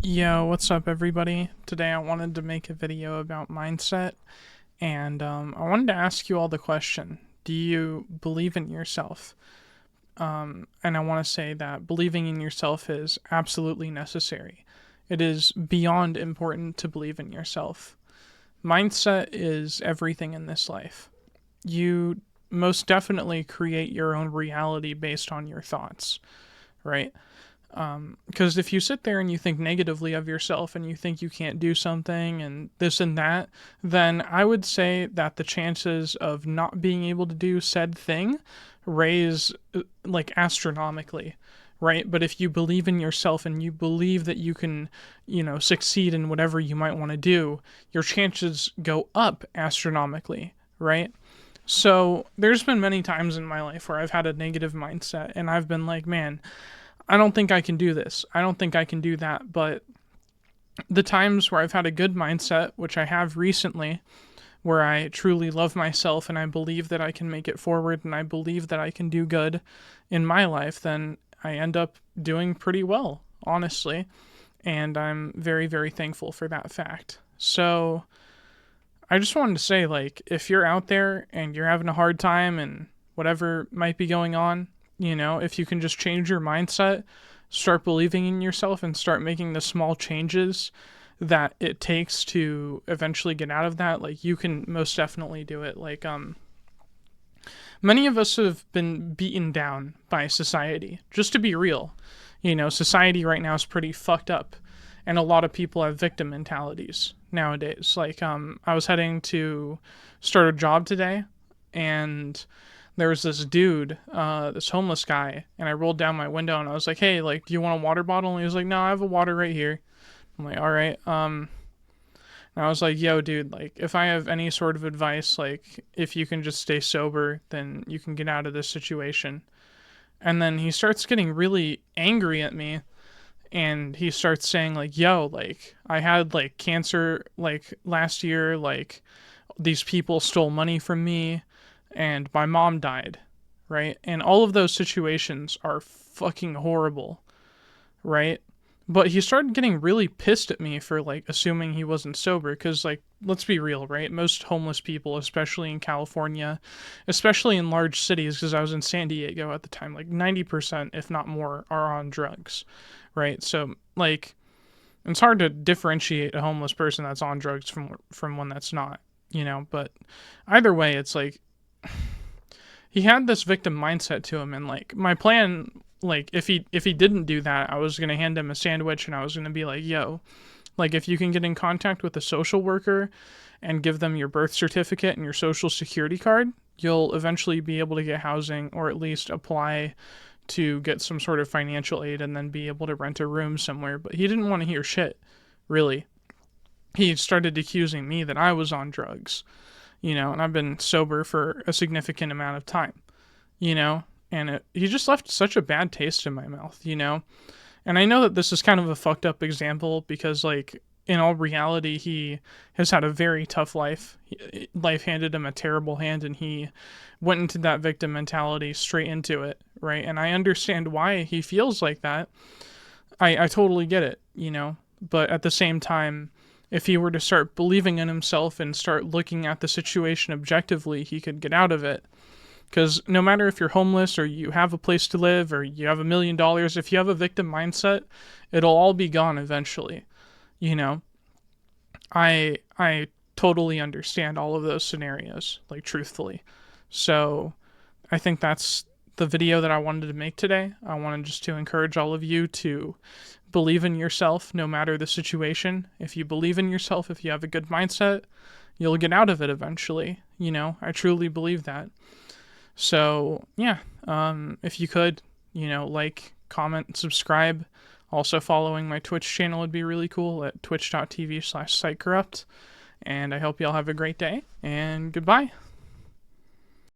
Yo, what's up, everybody? Today I wanted to make a video about mindset, and I wanted to ask you all the question: do you believe in yourself? And I want to say that believing in yourself is absolutely necessary. It is beyond important to believe in yourself. Mindset is everything in this life. You most definitely create your own reality based on your thoughts, right? Because if you sit there and you think negatively of yourself and you think you can't do something and this and that, then I would say that the chances of not being able to do said thing raise like astronomically, right? But if you believe in yourself and you believe that you can, succeed in whatever you might want to do, your chances go up astronomically, right? So there's been many times in my life where I've had a negative mindset and I've been like, man, I don't think I can do this. I don't think I can do that. But the times where I've had a good mindset, which I have recently, where I truly love myself and I believe that I can make it forward and I believe that I can do good in my life, then I end up doing pretty well, honestly. And I'm very, very thankful for that fact. So I just wanted to say, like, if you're out there and you're having a hard time and whatever might be going on, if you can just change your mindset, start believing in yourself, and start making the small changes that it takes to eventually get out of that, like, you can most definitely do it. Like, many of us have been beaten down by society, just to be real. Society right now is pretty fucked up, and a lot of people have victim mentalities nowadays. Like, I was heading to start a job today, and there was this dude, this homeless guy, and I rolled down my window and I was like, "Hey, like, do you want a water bottle?" And he was like, "No, I have a water right here." I'm like, "All right." And I was like, "Yo, dude, like, if I have any sort of advice, like, if you can just stay sober, then you can get out of this situation." And then he starts getting really angry at me, and he starts saying like, "Yo, like, I had like cancer like last year, like these people stole money from me and my mom died," right? And all of those situations are fucking horrible, right? But he started getting really pissed at me for like assuming he wasn't sober because, like, let's be real, right? Most homeless people, especially in California, especially in large cities, because I was in San Diego at the time, like 90%, if not more, are on drugs, right? So, like, it's hard to differentiate a homeless person that's on drugs from one that's not, but either way, it's like he had this victim mindset to him, and like my plan, like, if he didn't do that, I was gonna hand him a sandwich and I was gonna be like, "Yo, like, if you can get in contact with a social worker and give them your birth certificate and your social security card, you'll eventually be able to get housing, or at least apply to get some sort of financial aid and then be able to rent a room somewhere." But he didn't want to hear shit, really. He started accusing me that I was on drugs, and I've been sober for a significant amount of time, you know, and he just left such a bad taste in my mouth. And I know that this is kind of a fucked up example because, like, in all reality, he has had a very tough life. Life handed him a terrible hand, and he went into that victim mentality straight into it, right? And I understand why he feels like that. I totally get it. But at the same time, if he were to start believing in himself and start looking at the situation objectively, he could get out of it. Because no matter if you're homeless or you have a place to live or you have $1 million, if you have a victim mindset, it'll all be gone eventually. You know, I totally understand all of those scenarios, like, truthfully. So I think that's the video that I wanted to make today. I wanted just to encourage all of you to believe in yourself no matter the situation. If you believe in yourself, if you have a good mindset, you'll get out of it eventually. I truly believe that. So, yeah, if you could, like, comment, subscribe. Also, following my Twitch channel would be really cool at twitch.tv/sitecorrupt. And I hope y'all have a great day, and goodbye.